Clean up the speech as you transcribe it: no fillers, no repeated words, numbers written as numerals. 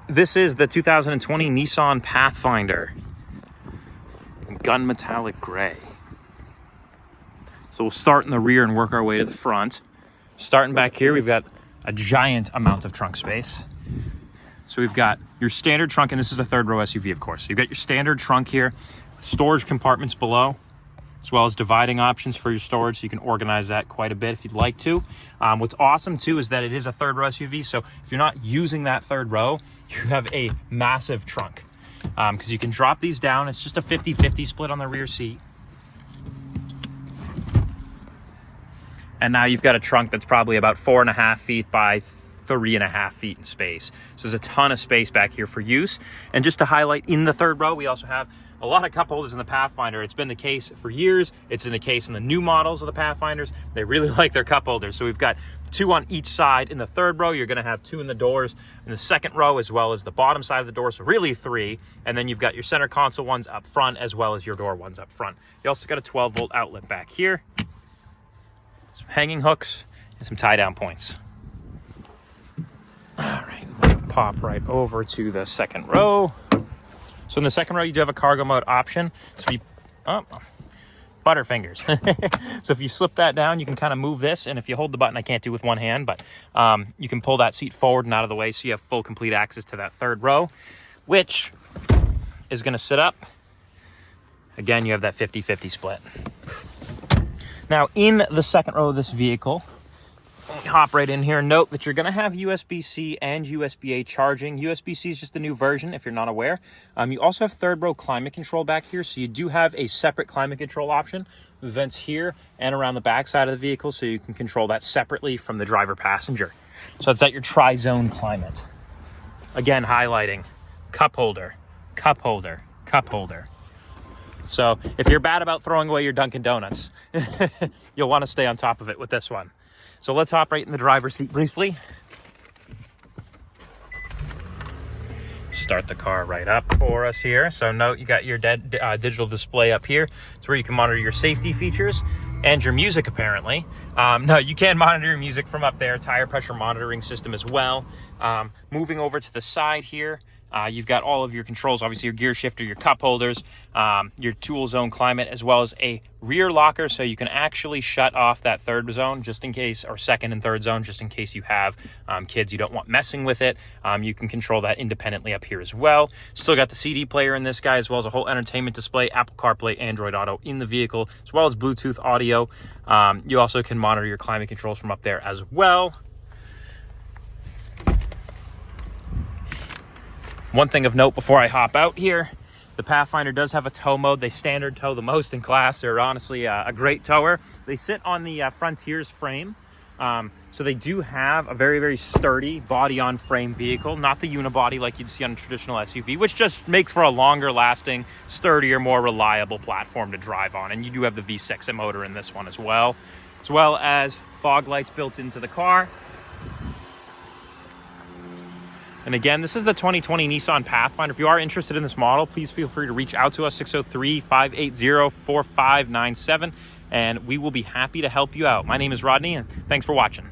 this is the 2020 Nissan Pathfinder in gunmetallic gray. So we'll start in the rear and work our way to the front. Starting back here, we've got a giant amount of trunk space. So we've got your standard trunk, and this is a third row SUV, of course. So you've got your standard trunk here, storage compartments below, as well as dividing options for your storage, so you can organize that quite a bit if you'd like to. What's awesome too is that it is a third row SUV, so if you're not using that third row, you have a massive trunk. Because you can drop these down. It's just a 50-50 split on the rear seat. And now you've got a trunk that's probably about 4.5 feet by 3.5 feet in space. So there's a ton of space back here for use. And just to highlight, in the third row, we also have a lot of cup holders in the Pathfinder. It's been the case for years. It's in the case in the new models of the Pathfinders. They really like their cup holders. So we've got 2 on each side in the third row. You're going to have 2 in the doors in the second row, as well as the bottom side of the door. So really 3. And then you've got your center console ones up front, as well as your door ones up front. You also got a 12-volt outlet back here, some hanging hooks, and some tie-down points. All right, pop right over to the second row. So in the second row, you do have a cargo mode option. So you, butterfingers. So if you slip that down, you can kind of move this. And if you hold the button, I can't do with one hand, but you can pull that seat forward and out of the way, so you have full, complete access to that third row, which is going to sit up. Again, you have that 50-50 split. Now, in the second row of this vehicle, hop right in here. Note that you're going to have USB-C and USB-A charging. USB-C is just the new version, if you're not aware. You also have third row climate control back here, so you do have a separate climate control option with vents here and around the back side of the vehicle, so you can control that separately from the driver passenger. So it's at your tri-zone climate. Again, highlighting cup holder, cup holder, cup holder. So if you're bad about throwing away your Dunkin' Donuts, you'll want to stay on top of it with this one. So let's hop right in the driver's seat briefly. Start the car right up for us here. So note you got your digital display up here. It's where you can monitor your safety features and your music, apparently. No, you can monitor your music from up there. Tire pressure monitoring system as well. Moving over to the side here, you've got all of your controls, obviously your gear shifter, your cup holders, your tool zone climate, as well as a rear locker, so you can actually shut off that third zone just in case, or second and third zone, just in case you have kids you don't want messing with it. You can control that independently up here as well. Still got the CD player in this guy, as well as a whole entertainment display, Apple CarPlay, Android Auto in the vehicle, as well as Bluetooth audio. You also can monitor your climate controls from up there as well. One thing of note before I hop out here, the Pathfinder does have a tow mode. They standard tow the most in class. They're honestly a great tower. They sit on the Frontiers frame. So they do have a very, very sturdy body-on-frame vehicle, not the unibody like you'd see on a traditional SUV, which just makes for a longer-lasting, sturdier, more reliable platform to drive on. And you do have the V6 motor in this one as well as fog lights built into the car. And again, this is the 2020 Nissan Pathfinder. If you are interested in this model, please feel free to reach out to us, 603-580-4597, and we will be happy to help you out. My name is Rodney, and thanks for watching.